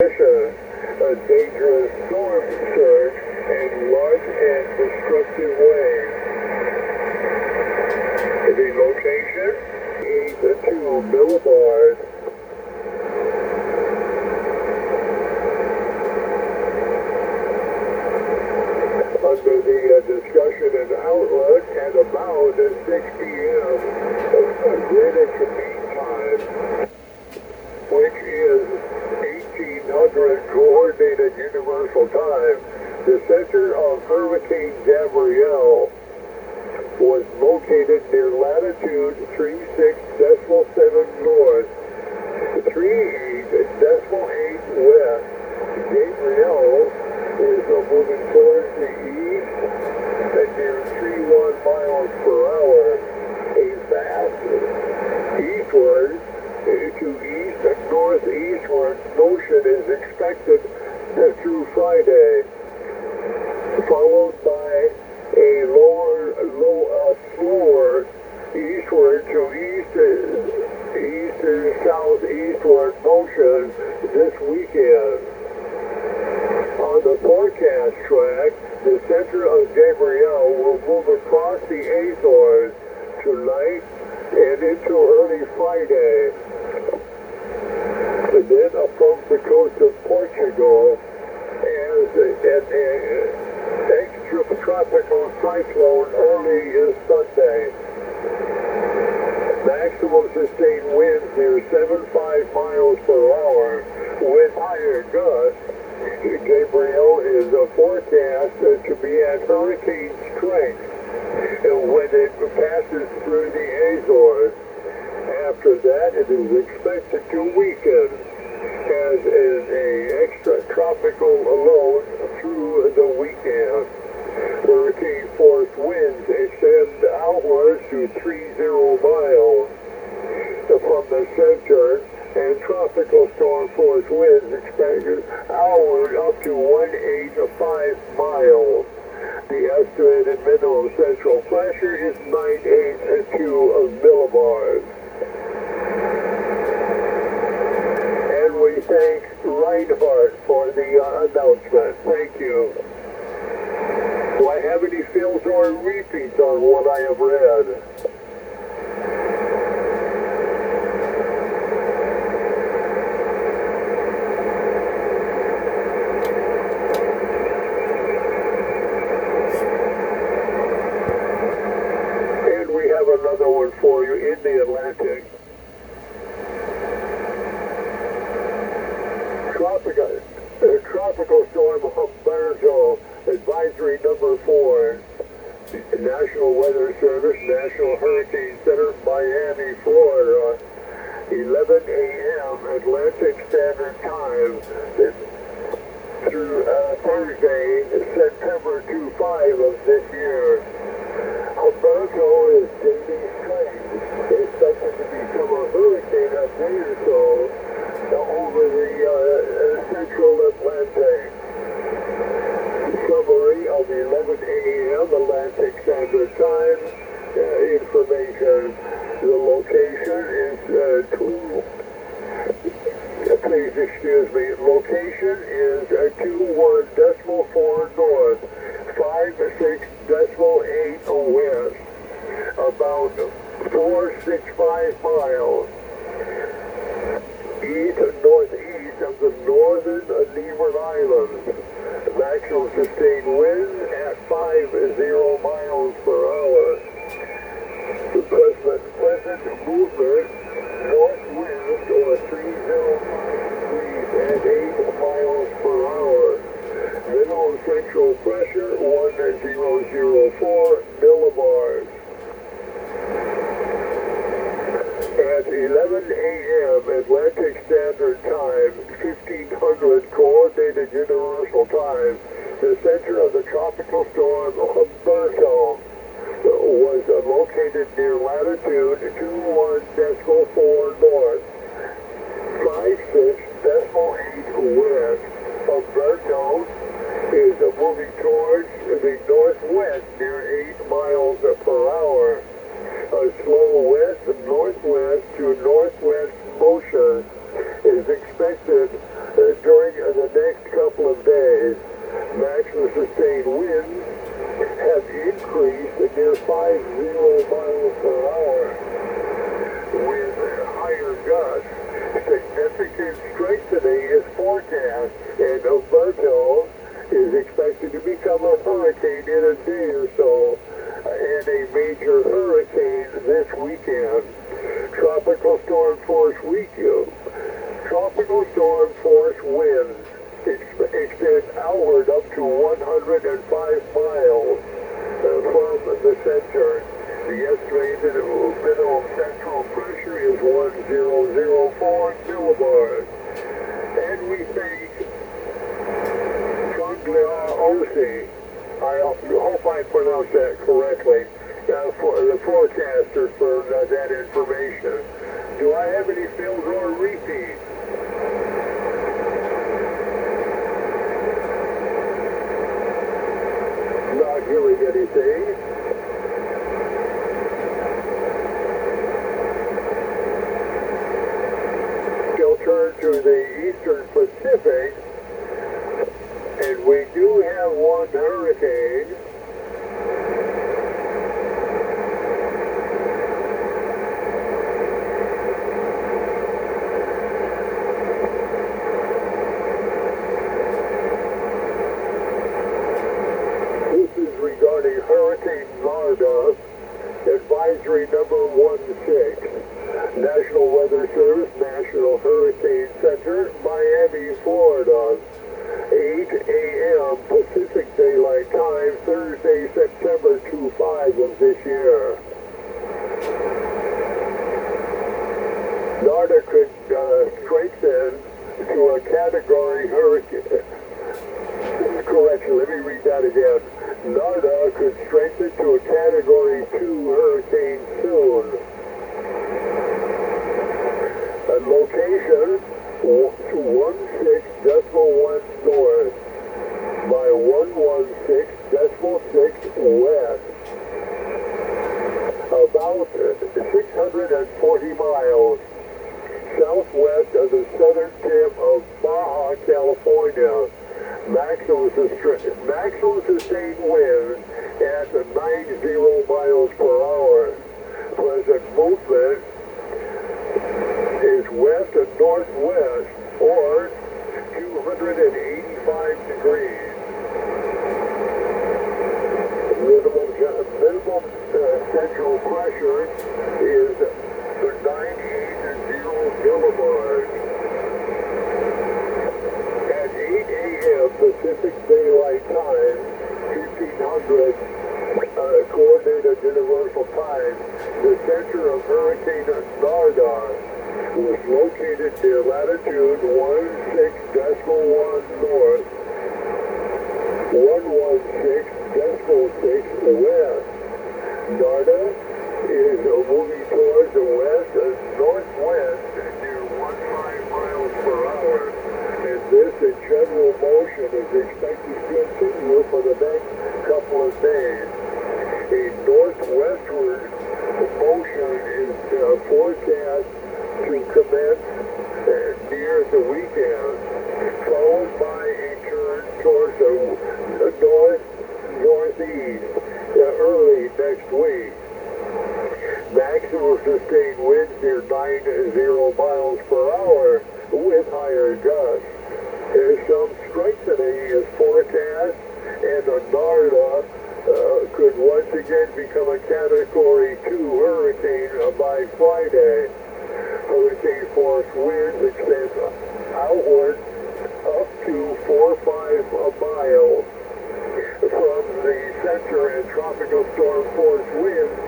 A dangerous storm surge and large and destructive waves. The location is 2 millibars. Under the discussion and outlook at about 6 p.m. Greenwich Mean Time, which is 1800 Coordinated Universal Time, the center of Hurricane Gabrielle was located near latitude 36.7 north, 38.8 west. Gabrielle is moving towards the east at near 31 miles per hour. A vast eastward to east and northeastward motion is expected through Friday, followed by a slower eastward to east and southeastward motion this weekend. On the forecast track, the center of Gabrielle will move across the Azores tonight and into early Friday, and then approach the coast of Portugal as an extratropical cyclone early Sunday. Maximum sustained winds near 75 miles per hour with higher gusts. Gabrielle is forecast to be at hurricane strength when it passes through the Azores. After that, it is expected to weaken as an extratropical low through the weekend. Hurricane force winds extend outwards to 30 miles from the center, and tropical storm force winds expected outward up to 185 miles. The estimated minimum central pressure is 982 millibars. And we thank Reinhardt for the announcement. Thank you. Do I have any fills or repeats on what I have read? And we have another one for you in the Atlantic. Tropical storm Humberto, advisory number 4. National Weather Service, National Hurricane Center, Miami, Florida. 11 a.m. Atlantic Standard Time through Thursday, September 25 of this year. Humberto is gaining strength. It's expected to become a hurricane a day or so over the central Atlantic. Summary of 11 a.m. Atlantic Standard Time information. The location is please excuse me. Location is 21.4 north, 56.8 west, about 465 miles northeast of the northern Leeward Islands. Maximum sustained winds at 50 miles per hour. The present movement northwest or 30 degrees at 8 miles per hour. Minimum central pressure 1004 millibars. At 11 a.m. Atlantic Standard Time, 1500 Coordinated Universal Time, the center of the tropical storm Humberto was located near latitude 21.4 north, 56.8 west. Humberto is moving towards the northwest near 8 miles per hour. A slow west-northwest to northwest motion is expected during maximum sustained winds have increased to near 50 miles per hour with higher gusts. Significant strengthening is forecast, and Humberto is expected to become a hurricane in a day or so, and a major hurricane this weekend. Tropical storm force weekend. Tropical storm force winds extend outward up to 105 miles from the center. The estimated minimum central pressure is 1004 millibars. And we thank Osi, I hope I pronounced that correctly, for the forecaster for that information. Do I have any fails or repeats? Not hearing anything. Still turn to the eastern Pacific, and we do have one hurricane. Regarding Hurricane Narda, advisory number 16, National Weather Service, National Hurricane Center, Miami, Florida, 8 a.m. Pacific Daylight Time, Thursday, September 25 of this year. Narda could strengthen to a category hurricane. Correction, let me read that again. Narda could strengthen to a Category 2 hurricane soon. A location to 16.1 north by 116.6 west. About 640 miles southwest of the southern tip of Baja, California. Maximum sustained wind at 90 miles per hour. Present movement is west and northwest, or 285 degrees. Minimum central pressure is 980 millibars. At 8 a.m. Pacific Daylight Time, 1500 Coordinated Universal Time, the center of Hurricane Narda was located near latitude 16.1 north, 116.6 west. Narda is moving towards the west and northwest near 15 miles per hour. And this general motion is expected to continue for the next couple of days. A northwestward motion is forecast to commence near the weekend, followed by a turn towards the northeast early next week. Maximum sustained winds near 90 miles per hour with higher gusts. There's some strengthening is forecast, and the Narda could once again become a Category 2 hurricane by Friday. Hurricane force winds extend outward up to 4 or 5 miles from the center, and tropical storm force winds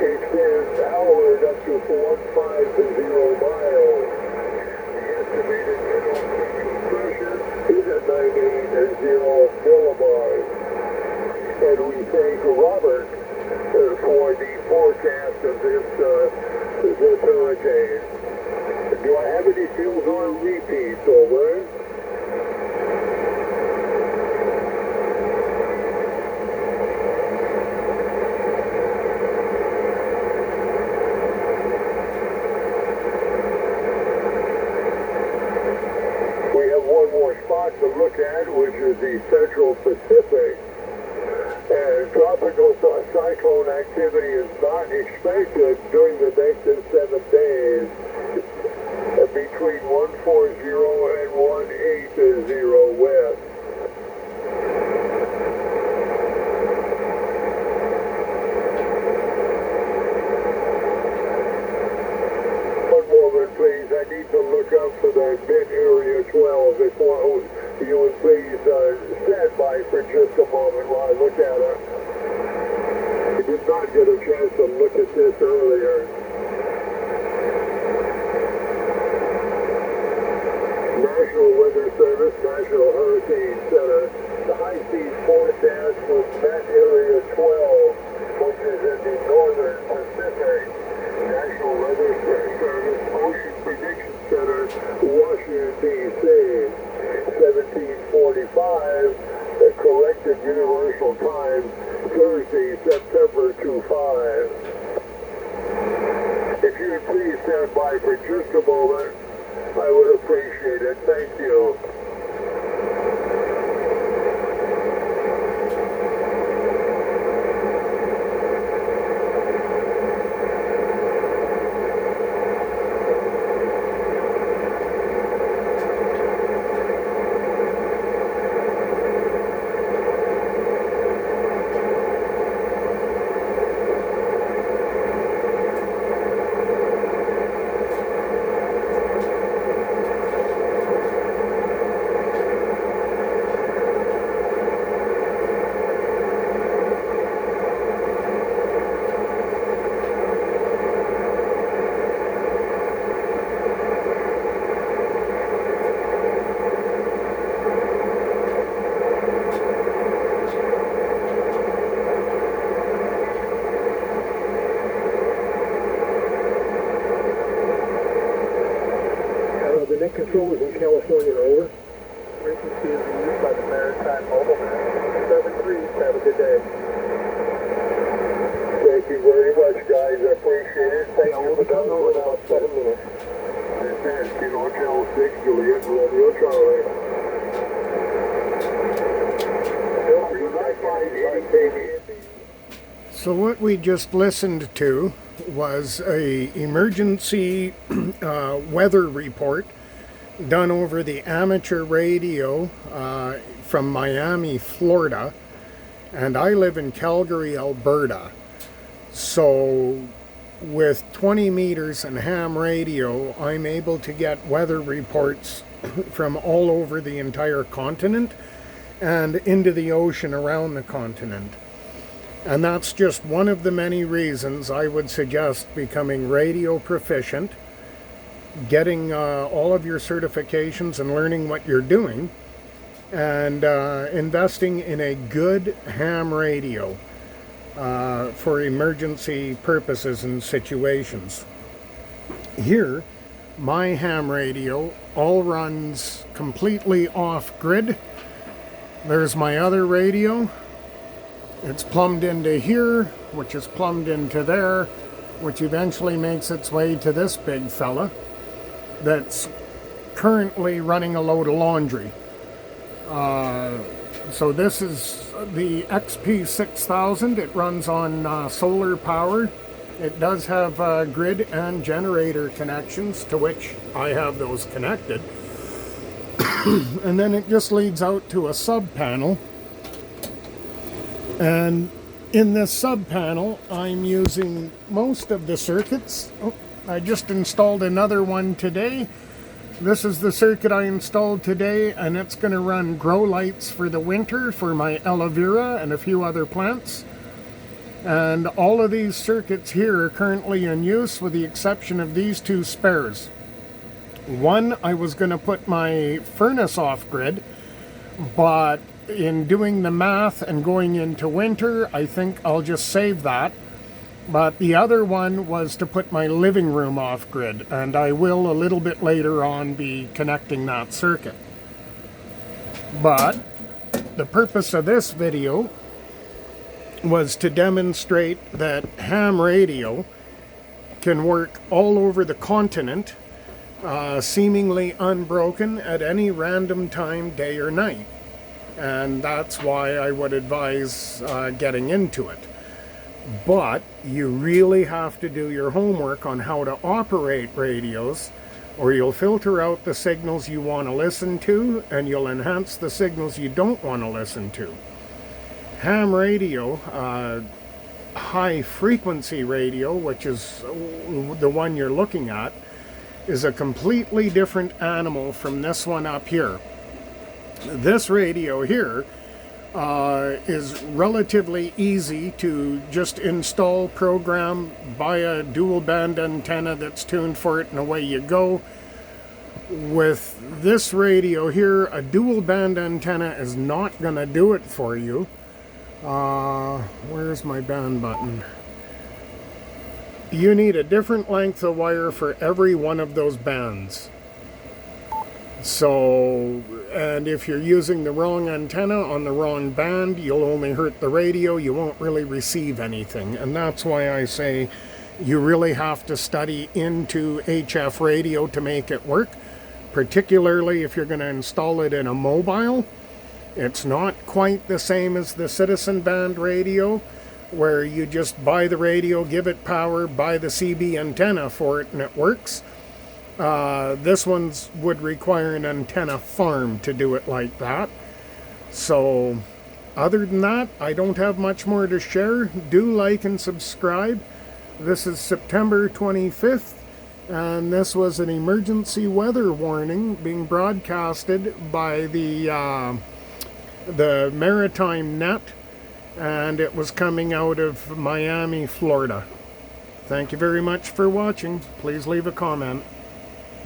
extends outward up to 150 miles. The estimated minimum central pressure is at 980 millibars. And we thank Robert for the forecast of this hurricane. Do I have any fills or repeats? Over. We have one more spot to look at, which is the Central Pacific. And tropical cyclone activity is not expected during the next 7 days between 140 and 180 west. One moment, please. I need to look up for the mid area 12. If you would please stand by for just a moment while I look at it. I did not get a chance to look at this earlier. National Weather Service, National Hurricane Center. The high seas forecast for Met Area 12, which is in the northern Pacific. National Weather Service, Ocean Prediction Center, Washington, D.C. 1745, the corrected universal time, Thursday, September 25. If you would please stand by for just a moment, I would appreciate it. Thank you. The net controllers in California are over. Frequency is used by the Maritime Mobile. 7-3. Have a good day. Thank you very much, guys. I appreciate it. Thank you for coming over about 7 minutes. Fantastic. Hotel 6, Juliet, Romeo, Charlie. So what we just listened to was a emergency weather report done over the amateur radio from Miami, Florida, and I live in Calgary, Alberta. So with 20 meters and ham radio, I'm able to get weather reports from all over the entire continent and into the ocean around the continent. And that's just one of the many reasons I would suggest becoming radio proficient, getting all of your certifications and learning what you're doing, and investing in a good ham radio for emergency purposes and situations. Here, my ham radio all runs completely off-grid. There's my other radio. It's plumbed into here, which is plumbed into there, which eventually makes its way to this big fella that's currently running a load of laundry. So this is the XP6000. It runs on solar power. It does have grid and generator connections, to which I have those connected. And then it just leads out to a sub panel. And in this sub panel, I'm using most of the circuits. Oh, I just installed another one today. This is the circuit I installed today, and it's going to run grow lights for the winter for my aloe vera and a few other plants. And all of these circuits here are currently in use with the exception of these two spares. One, I was going to put my furnace off grid, but in doing the math and going into winter, I think I'll just save that. But the other one was to put my living room off grid, and I will a little bit later on be connecting that circuit. But the purpose of this video was to demonstrate that ham radio can work all over the continent seemingly unbroken at any random time, day or night. And that's why I would advise getting into it. But you really have to do your homework on how to operate radios, or you'll filter out the signals you want to listen to, and you'll enhance the signals you don't want to listen to. Ham radio, high frequency radio, which is the one you're looking at, is a completely different animal from this one up here. This radio here is relatively easy to just install, program, buy a dual band antenna that's tuned for it, and away you go. With this radio here, a dual band antenna is not going to do it for you. Where's my band button? You need a different length of wire for every one of those bands. So, and if you're using the wrong antenna on the wrong band, you'll only hurt the radio, you won't really receive anything. And that's why I say you really have to study into HF radio to make it work, particularly if you're going to install it in a mobile. It's not quite the same as the Citizen band radio, where you just buy the radio, give it power, buy the CB antenna for it, and it works. This one's would require an antenna farm to do it like that. So, other than that, I don't have much more to share. Do like and subscribe. This is September 25th, and this was an emergency weather warning being broadcasted by the Maritime Net, and it was coming out of Miami, Florida. Thank you very much for watching. Please leave a comment.